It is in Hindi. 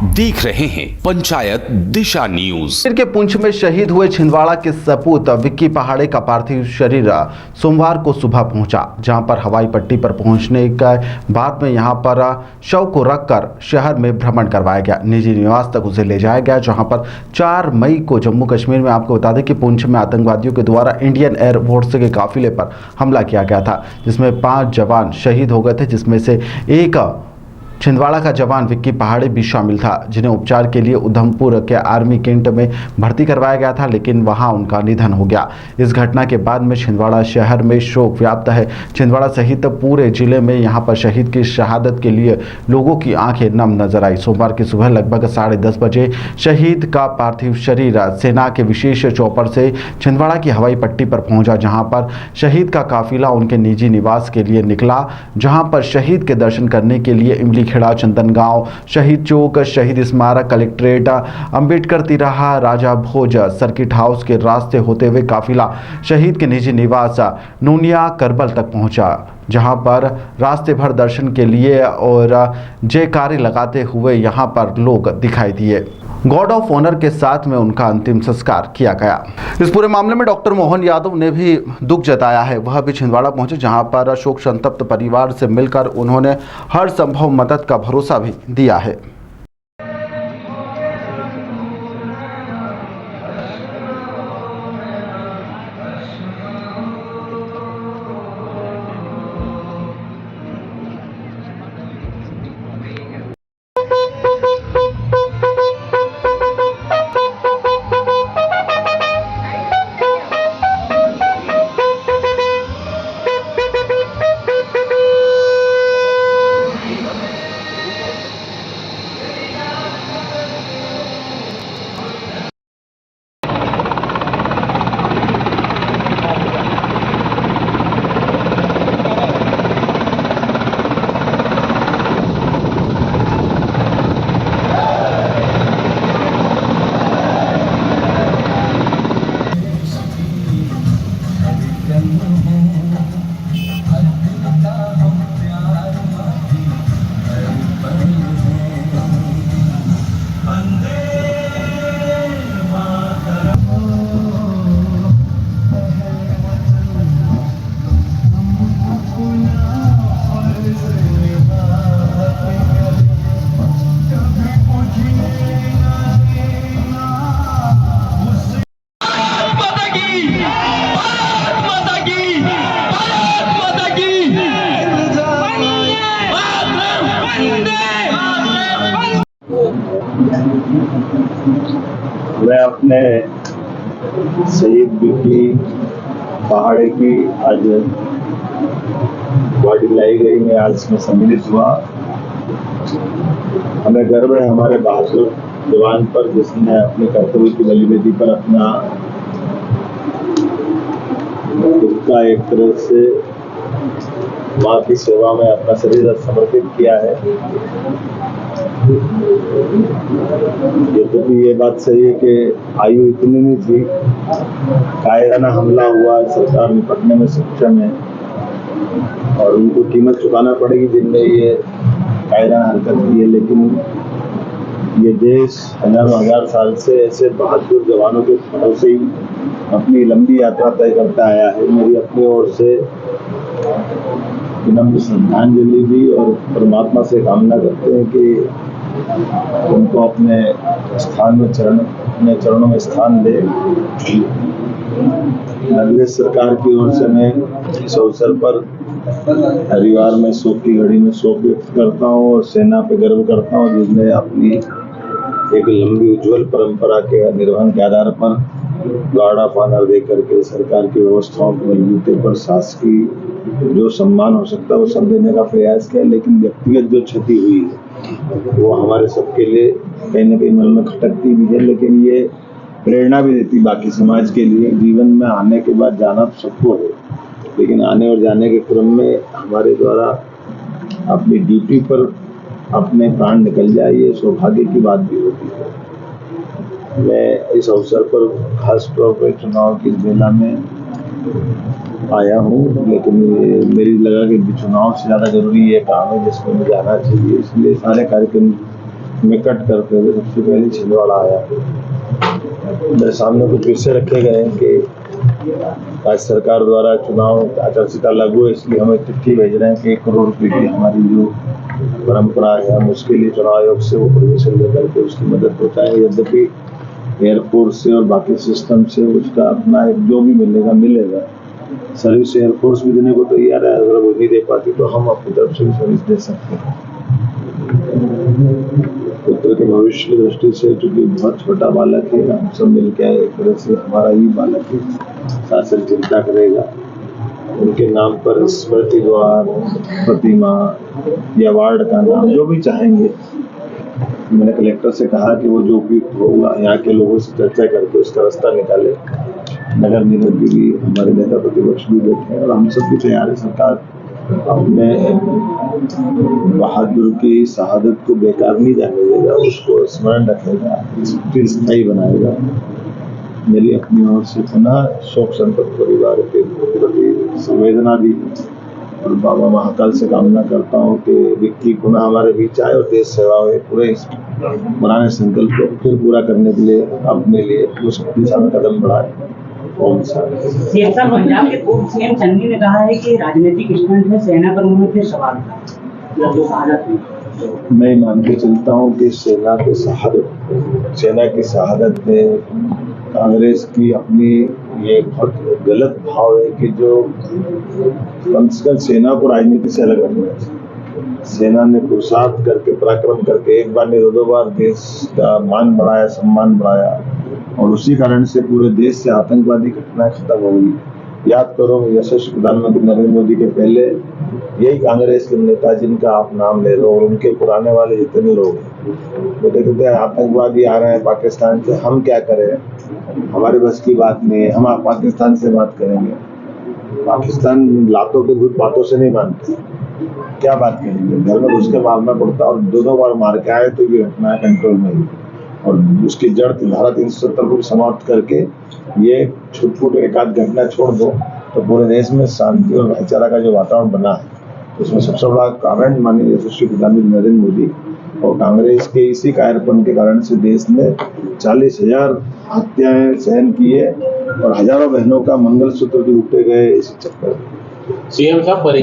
देख रहे हैं पंचायत दिशा न्यूज। के पुंछ में शहीद हुए छिंदवाड़ा के सपूत विक्की पहाड़े का पार्थिव शरीर सोमवार को सुबह पहुंचा, जहां पर हवाई पट्टी पर पहुंचने के बाद में यहां पर शव को रखकर शहर में भ्रमण करवाया गया। निजी निवास तक उसे ले जाया गया, जहां पर 4 मई को जम्मू कश्मीर में आपको बता दें कि पुंछ में आतंकवादियों के द्वारा इंडियन एयर फोर्स के काफिले पर हमला किया गया था, जिसमें 5 जवान शहीद हो गए थे, जिसमें से एक छिंदवाड़ा का जवान विक्की पहाड़े भी शामिल था, जिन्हें उपचार के लिए उधमपुर के आर्मी कैंट में भर्ती करवाया गया था, लेकिन वहां उनका निधन हो गया। इस घटना के बाद में छिंदवाड़ा शहर में शोक व्याप्त है। छिंदवाड़ा सहित पूरे जिले में यहां पर शहीद की शहादत के लिए लोगों की आंखें नम नजर आई। सोमवार की सुबह लगभग 10:30 बजे शहीद का पार्थिव शरीर सेना के विशेष चॉपर से छिंदवाड़ा की हवाई पट्टी पर पहुंचा, जहां पर शहीद का काफिला उनके निजी निवास के लिए निकला, जहां पर शहीद के दर्शन करने के लिए इमली खेड़ा, चंदनगांव, शहीद चौक, शहीद स्मारक, कलेक्ट्रेट, अंबेडकर तिराहा, राजा भोज, सर्किट हाउस के रास्ते होते हुए काफिला शहीद के निजी निवास नूनिया करबल तक पहुंचा, जहां पर रास्ते भर दर्शन के लिए और जयकारे लगाते हुए यहां पर लोग दिखाई दिए। गॉड ऑफ ऑनर के साथ में उनका अंतिम संस्कार किया गया। इस पूरे मामले में डॉक्टर मोहन यादव ने भी दुख जताया है। वह भी छिंदवाड़ा पहुंचे, जहां पर शोक संतप्त परिवार से मिलकर उन्होंने हर संभव मदद का भरोसा भी दिया है। मैं अपने शहीद विक्की पहाड़े की आज बॉडी लाई गई में आज में सम्मिलित हुआ। हमें गर्व है हमारे बहादुर जवान पर, जिसने अपने कर्तव्य की बलिवेदी पर अपना खुद का एक तरह से माँ की सेवा में अपना शरीर समर्पित किया है। ये बात सही है कि आयु इतनी नहीं थी, कायराना हमला हुआ, सरकार निपटने में सक्षम है और उनको कीमत चुकाना पड़ेगी जिनने ये कायराना हरकत की है। लेकिन ये देश हजार साल से ऐसे बहादुर जवानों के भरोसे ही अपनी लंबी यात्रा तय करता आया है। मेरी अपनी ओर से विनम्र श्रद्धांजलि भी और परमात्मा से कामना करते हैं कि उनको अपने स्थान में अपने चरणों में स्थान दे। नगरीय सरकार की ओर से मैं इस अवसर पर परिवार में शोक की घड़ी में शोक व्यक्त करता हूँ और सेना पे गर्व करता हूँ, जिसने अपनी एक लंबी उज्जवल परंपरा के निर्वहन के आधार पर गार्ड ऑफ ऑनर दे करके सरकार की व्यवस्थाओं के बलबूते पर शासकीय जो सम्मान हो सकता है वो सब देने का प्रयास किया। लेकिन व्यक्तिगत जो क्षति हुई है वो हमारे सबके लिए कहीं न कहीं मन में खटकती भी है, लेकिन ये प्रेरणा भी देती बाकी समाज के लिए। जीवन में आने के बाद जाना तो सबको है, लेकिन आने और जाने के क्रम में हमारे द्वारा अपनी ड्यूटी पर अपने प्राण निकल जाए, ये सौभाग्य की बात भी होती है। मैं इस अवसर पर खास तौर पर चुनाव की बेला में आया हूँ, लेकिन मेरी लगा कि चुनाव से ज़्यादा जरूरी ये काम है जिसमें मुझे आना चाहिए, इसलिए सारे कार्यक्रम में कट करते हुए सबसे पहले छिंदवाड़ा आया। मेरे सामने कुछ विषय रखे गए हैं कि राज्य सरकार द्वारा चुनाव आचार संहिता लागू है, इसलिए हमें चिट्ठी भेज रहे हैं कि 1 करोड़ रुपए की हमारी जो परंपरा है हम उसके लिए चुनाव आयोग से वो परमिशन लेकर के उसकी मदद पहुंचाएंगे। यद्यपि एयरफोर्स से और बाकी सिस्टम से उसका अपना एक जो भी मिलेगा। सर्विस एयरफोर्स भी देने को तैयार है, अगर वो नहीं दे पाती तो हम अपनी तरफ से भी सर्विस दे सकते हैं। पुत्र के भविष्य की दृष्टि से चूंकि बहुत छोटा बालक है, हम सब मिलकर एक तरह से हमारा ही बालक है, शासन चिंता करेगा। उनके नाम पर स्मृति द्वार, प्रतिमा या वार्ड का नाम जो भी चाहेंगे, मैंने कलेक्टर से कहा कि वो जो भी होगा यहाँ के लोगों से चर्चा करके उसका रास्ता निकाले। नगर निगम की भी हमारे नेता प्रतिपक्ष भी बैठे हैं और हम सब भी तैयार है। सरकार अपने बहादुर की शहादत को बेकार नहीं जाने देगा, उसको स्मरण रखेगा, फिर स्थायी बनाएगा। मेरी अपनी ओर से पुनः शोक संतप्त परिवार के प्रति संवेदना भी और बाबा महाकाल से कामना करता हूँ कि विक्की पुनः हमारे बीच आए और देश सेवा में पूरे इस पुराने संकल्प को फिर पूरा करने के लिए अपने लिए उस दिशा में कदम बढ़ाए। ओम शांति। सीएम साहब, पंजाब के पूर्व सीएम चन्नी ने कहा है कि राजनीतिक स्टंट है, सेना पर उन्होंने फिर सवाल था जो शहादत है। मैं मान के चलता हूँ कि सेना की शहादत में कांग्रेस की अपनी ये बहुत गलत भाव है कि जो कम से कम सेना को राजनीति से अलग रखना है। सेना ने पुरुषार्थ करके पराक्रम करके एक बार नहीं 2 बार देश का मान बढ़ाया, सम्मान बढ़ाया और उसी कारण से पूरे देश से आतंकवादी घटनाएं खत्म हो गई। याद करो यशस्वी प्रधानमंत्री नरेंद्र मोदी के पहले यही कांग्रेस के नेता जिनका आप नाम ले लो और उनके पुराने वाले जितने लोग वो कहते हैं आतंकवादी आ रहे हैं पाकिस्तान से, हम क्या करें, हमारे बस की बात नहीं है, हम पाकिस्तान से बात करेंगे। पाकिस्तान लातों के भूत बातों से नहीं मानते, क्या बात करेंगे, घर में घुस के मारना पड़ता और 2 बार मार के आए तो ये घटना कंट्रोल में ही और उसकी जड़ धारा 370 को समाप्त करके ये छुटपुट एक आध घटना छोड़ दो तो पूरे देश में शांति और भाईचारा का जो वातावरण बना है उसमें सबसे बड़ा कारण माननीय यशस्वी प्रधानमंत्री नरेंद्र मोदी और कांग्रेस के इसी कायरपन के कारण से देश ने 40,000 हत्याएं सहन की है और हजारों बहनों का मंगलसूत्र भी उठे गए इसी चक्कर में। सीएम साहब